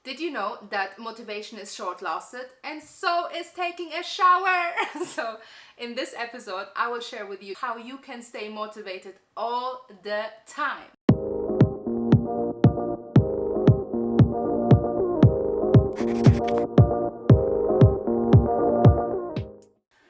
Did you know that motivation is short-lasted and so is taking a shower? So in this episode, I will share with you how you can stay motivated all the time.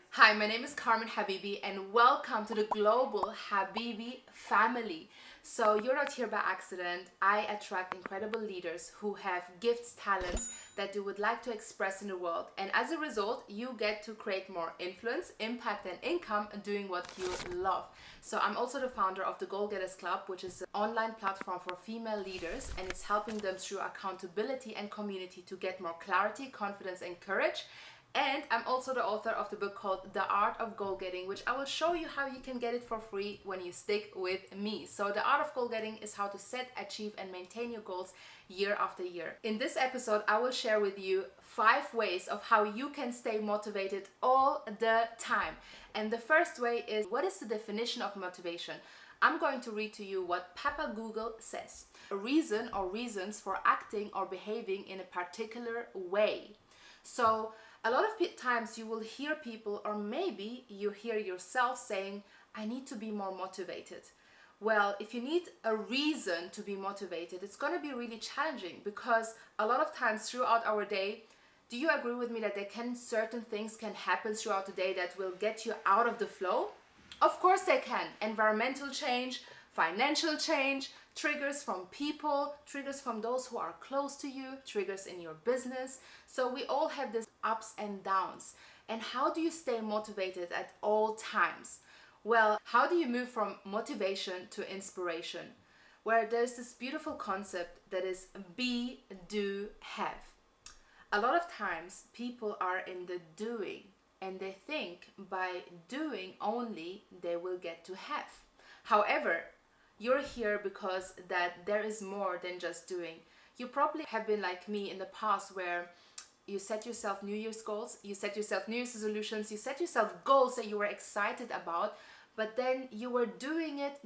Hi, my name is Karmin Habibi and welcome to the global Habibi family. So you're not here by accident. I attract incredible leaders who have gifts, talents that you would like to express in the world. And as a result, you get to create more influence, impact and income doing what you love. So I'm also the founder of the Goal Getters Club, which is an online platform for female leaders, and it's helping them through accountability and community to get more clarity, confidence and courage. And I'm also the author of the book called The Art of Goal Getting, which I will show you how you can get it for free when you stick with me. So the art of goal getting is how to set, achieve and maintain your goals year after year. In this episode, I will share with you 5 ways of how you can stay motivated all the time. And the first way is, what is the definition of motivation? I'm going to read to you what Papa Google says. A reason or reasons for acting or behaving in a particular way. So a lot of times you will hear people, or maybe you hear yourself saying, I need to be more motivated. Well, if you need a reason to be motivated, it's going to be really challenging, because a lot of times throughout our day, do you agree with me that certain things can happen throughout the day that will get you out of the flow? Of course they can. Environmental change, financial change, triggers from people, triggers from those who are close to you, triggers in your business. So we all have these ups and downs. And how do you stay motivated at all times? Well, how do you move from motivation to inspiration? Where there's this beautiful concept that is be, do, have. A lot of times people are in the doing and they think by doing only they will get to have. However, you're here because that there is more than just doing. You probably have been like me in the past, where you set yourself New Year's goals, you set yourself New Year's resolutions, you set yourself goals that you were excited about, but then you were doing it,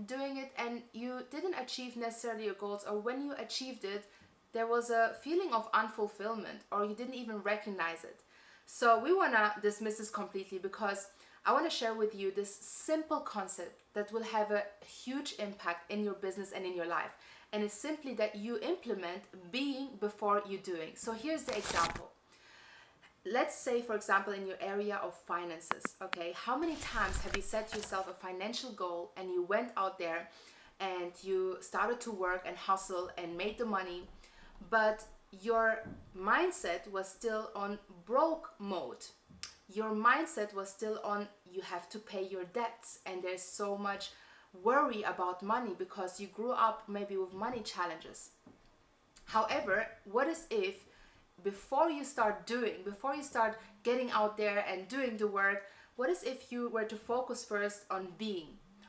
and you didn't achieve necessarily your goals, or when you achieved it, there was a feeling of unfulfillment, or you didn't even recognize it. So we want to dismiss this completely, because I want to share with you this simple concept that will have a huge impact in your business and in your life. And it's simply that you implement being before you doing. So here's the example. Let's say, for example, in your area of finances, okay? How many times have you set yourself a financial goal and you went out there and you started to work and hustle and made the money, but your mindset was still on broke mode? Your mindset was still on, you have to pay your debts, and there's so much worry about money because you grew up maybe with money challenges. However, what is if before you start getting out there and doing the work, what is if you were to focus first on being,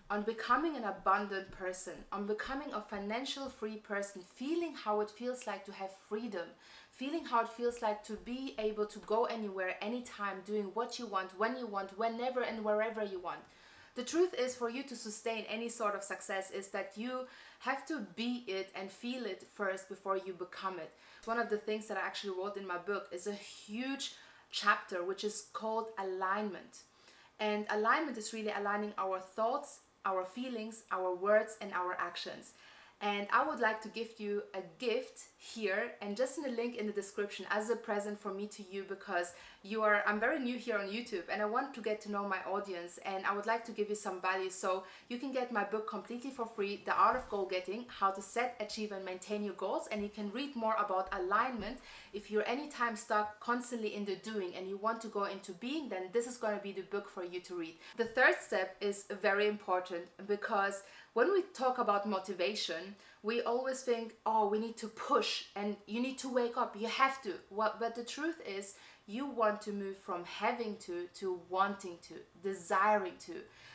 on becoming an abundant person, on becoming a financial free person, feeling how it feels like to have freedom, feeling how it feels like to be able to go anywhere, anytime, doing what you want, when you want, whenever and wherever you want. The truth is, for you to sustain any sort of success is that you have to be it and feel it first before you become it. One of the things that I actually wrote in my book is a huge chapter which is called alignment. And alignment is really aligning our thoughts, our feelings, our words and our actions. And I would like to give you a gift here, and just in the link in the description, as a present for me to you, because I'm very new here on YouTube and I want to get to know my audience, and I would like to give you some value. So you can get my book completely for free, The Art of Goal Getting, how to set, achieve and maintain your goals, and you can read more about alignment. If you're anytime stuck constantly in the doing and you want to go into being, then this is going to be the book for you to read. The third step is very important, because when we talk about motivation, we always think, oh, we need to push and you need to wake up, you have to. But the truth is, you want to move from having to wanting to, desiring to.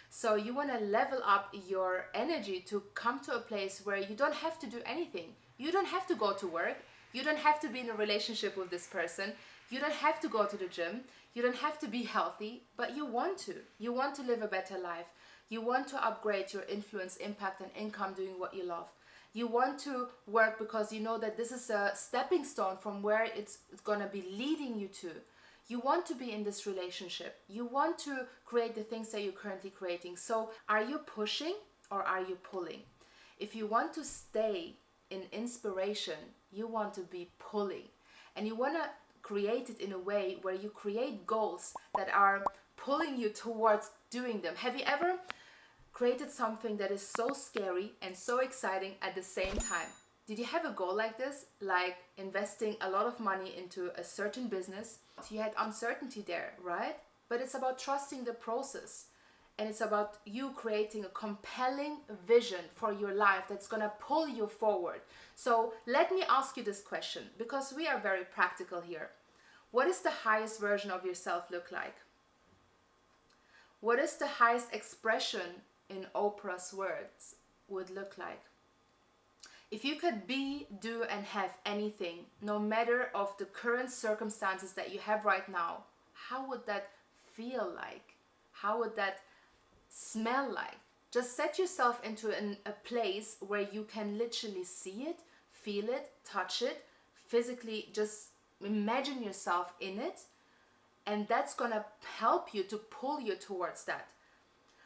So you want to level up your energy to come to a place where you don't have to do anything. You don't have to go to work. You don't have to be in a relationship with this person. You don't have to go to the gym. You don't have to be healthy, but you want to. You want to live a better life. You want to upgrade your influence, impact and income doing what you love. You want to work because you know that this is a stepping stone from where it's going to be leading you to. You want to be in this relationship. You want to create the things that you're currently creating. So are you pushing or are you pulling? If you want to stay in inspiration, you want to be pulling. And you want to create it in a way where you create goals that are pulling you towards doing them. Have you ever created something that is so scary and so exciting at the same time? Did you have a goal like this, like investing a lot of money into a certain business? You had uncertainty there, right? But it's about trusting the process, and it's about you creating a compelling vision for your life that's gonna pull you forward. So let me ask you this question, because we are very practical here. What is the highest version of yourself look like? What is the highest expression in Oprah's words would look like? If you could be, do, and have anything, no matter of the current circumstances that you have right now, how would that feel like? How would that smell like? Just set yourself into a place where you can literally see it, feel it, touch it, physically just imagine yourself in it, and that's gonna help you to pull you towards that.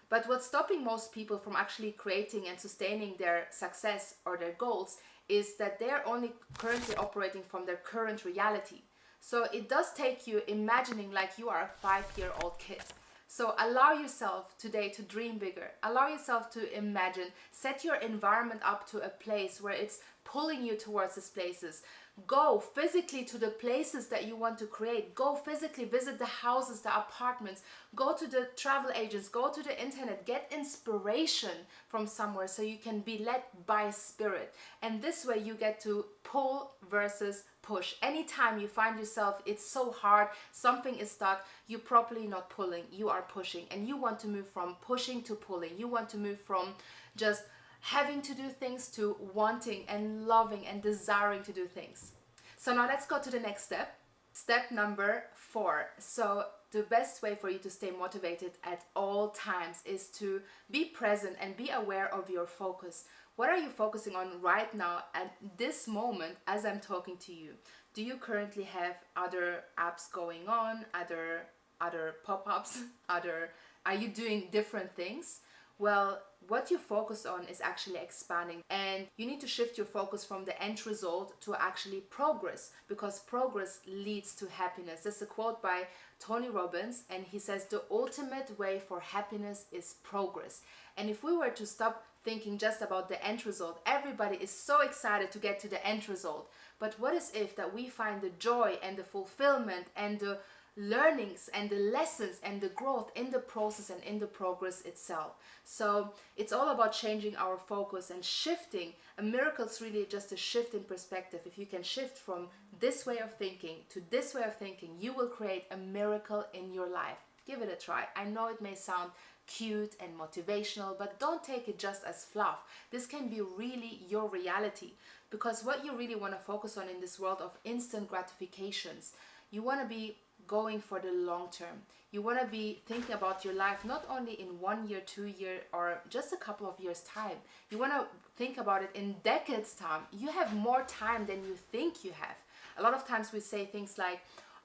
But what's stopping most people from actually creating and sustaining their success or their goals is that they're only currently operating from their current reality. So it does take you imagining like you are a 5-year-old kid. So allow yourself today to dream bigger. Allow yourself to imagine. Set your environment up to a place where it's pulling you towards these places. Go physically to the places that you want to create. Go physically visit the houses, the apartments. Go to the travel agents. Go to the internet. Get inspiration from somewhere so you can be led by spirit. And this way you get to pull versus push. Anytime you find yourself, it's so hard, something is stuck, you're properly not pulling, you are pushing. And you want to move from pushing to pulling. You want to move from just having to do things to wanting and loving and desiring to do things. So now let's go to the next step. Step number 4. So the best way for you to stay motivated at all times is to be present and be aware of your focus. What are you focusing on right now at this moment as I'm talking to you? Do you currently have other apps going on, other pop-ups, are you doing different things? Well, what you focus on is actually expanding, and you need to shift your focus from the end result to actually progress, because progress leads to happiness. There's a quote by Tony Robbins, and he says the ultimate way for happiness is progress. And if we were to stop thinking just about the end result, everybody is so excited to get to the end result. But what is if that we find the joy and the fulfillment and the learnings and the lessons and the growth in the process and in the progress itself? So it's all about changing our focus and shifting. A miracle is really just a shift in perspective. If you can shift from this way of thinking to this way of thinking, you will create a miracle in your life. Give it a try. I know it may sound cute and motivational, but don't take it just as fluff. This can be really your reality, because what you really want to focus on in this world of instant gratifications, you want to be going for the long term. You want to be thinking about your life not only in 1 year, 2 year, or just a couple of years time. You want to think about it in decades time. You have more time than you think you have. A lot of times we say things like,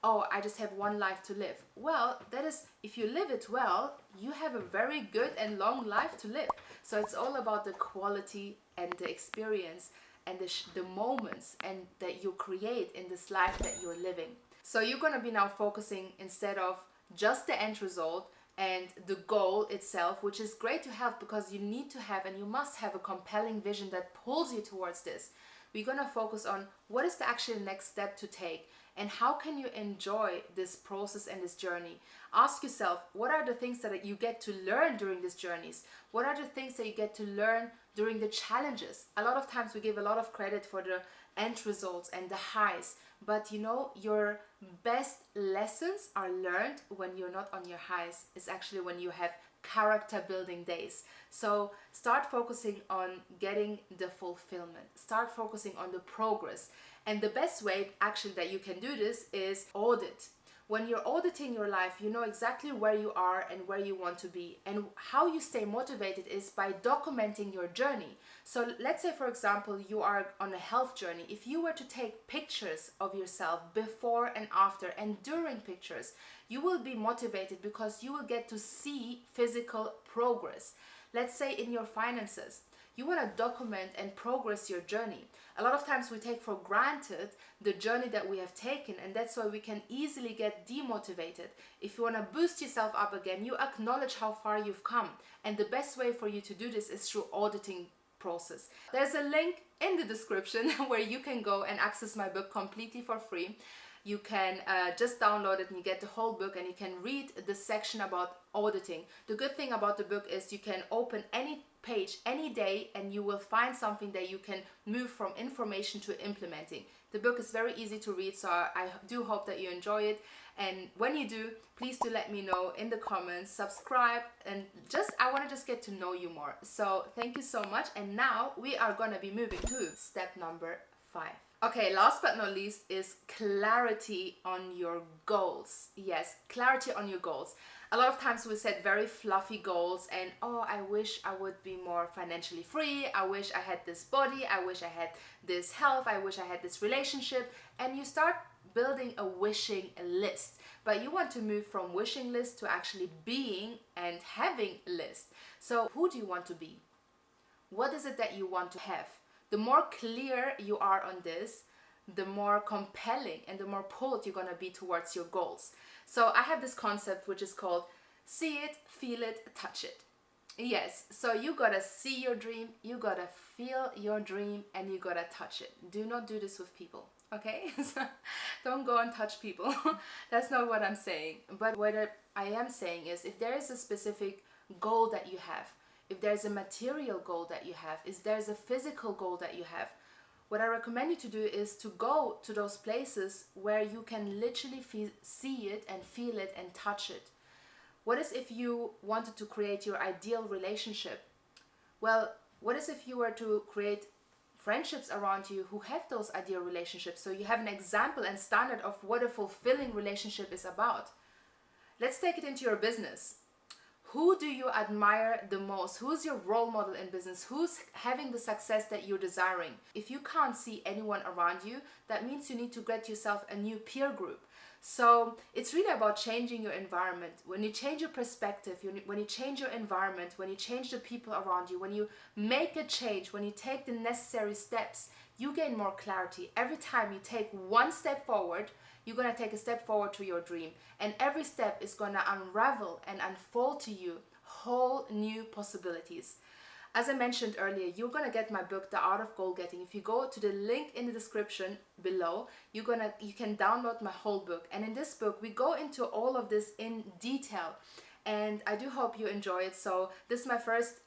oh, I just have one life to live. Well, that is, if you live it well, you have a very good and long life to live. So it's all about the quality and the experience and the moments and that you create in this life that you're living. So you're going to be now focusing instead of just the end result and the goal itself, which is great to have, because you need to have and you must have a compelling vision that pulls you towards this. We're going to focus on what is the actual next step to take and how can you enjoy this process and this journey. Ask yourself, what are the things that you get to learn during these journeys? What are the things that you get to learn during the challenges? A lot of times we give a lot of credit for the end results and the highs, but you know, your best lessons are learned when you're not on your highs. It's actually when you have character building days. So start focusing on getting the fulfillment. Start focusing on the progress. And the best way actually that you can do this is audit. When you're auditing your life, you know exactly where you are and where you want to be. And how you stay motivated is by documenting your journey. So let's say, for example, you are on a health journey. If you were to take pictures of yourself before and after and during pictures, you will be motivated because you will get to see physical progress. Let's say in your finances, you want to document and progress your journey. A lot of times we take for granted the journey that we have taken, and that's why we can easily get demotivated. If you want to boost yourself up again, you acknowledge how far you've come, and the best way for you to do this is through auditing process. There's a link in the description where you can go and access my book completely for free. You can just download it and you get the whole book, and you can read the section about auditing. The good thing about the book is you can open any page any day and you will find something that you can move from information to implementing. The book is very easy to read, so I do hope that you enjoy it. And when you do, please do let me know in the comments, subscribe, and I want to just get to know you more. So thank you so much. And now we are going to be moving to step number 5. Okay, last but not least is clarity on your goals. Yes, clarity on your goals. A lot of times we set very fluffy goals and, oh, I wish I would be more financially free. I wish I had this body. I wish I had this health. I wish I had this relationship. And you start building a wishing list. But you want to move from wishing list to actually being and having a list. So who do you want to be? What is it that you want to have? The more clear you are on this, the more compelling and the more pulled you're going to be towards your goals. So I have this concept which is called see it, feel it, touch it. Yes, so you got to see your dream, you got to feel your dream, and you got to touch it. Do not do this with people, okay? So don't go and touch people. That's not what I'm saying. But what I am saying is, if there is a specific goal that you have, if there's a material goal that you have, if there's a physical goal that you have, what I recommend you to do is to go to those places where you can literally see it and feel it and touch it. What is if you wanted to create your ideal relationship? Well, what is if you were to create friendships around you who have those ideal relationships, so you have an example and standard of what a fulfilling relationship is about? Let's take it into your business. Who do you admire the most? Who's your role model in business? Who's having the success that you're desiring? If you can't see anyone around you, that means you need to get yourself a new peer group. So it's really about changing your environment. When you change your perspective, when you change your environment, when you change the people around you, when you make a change, when you take the necessary steps, you gain more clarity. Every time you take one step forward, you're going to take a step forward to your dream. And every step is going to unravel and unfold to you whole new possibilities. As I mentioned earlier, you're going to get my book, The Art of Goal Getting. If you go to the link in the description below, you can download my whole book. And in this book, we go into all of this in detail. And I do hope you enjoy it. So this is my first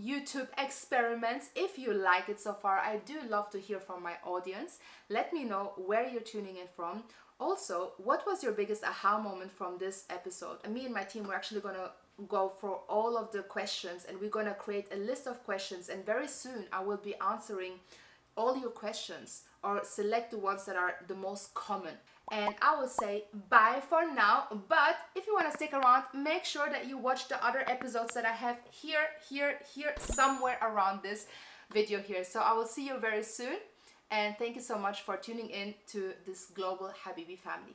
YouTube experiments. If you like it so far, I do love to hear from my audience. Let me know where you're tuning in from. Also, what was your biggest aha moment from this episode? And me and my team, we're actually going to go for all of the questions, and we're going to create a list of questions, and very soon I will be answering all your questions, or select the ones that are the most common. And I will say bye for now, but if you want to stick around, make sure that you watch the other episodes that I have here, somewhere around this video here. So I will see you very soon, and thank you so much for tuning in to this global Habibi family.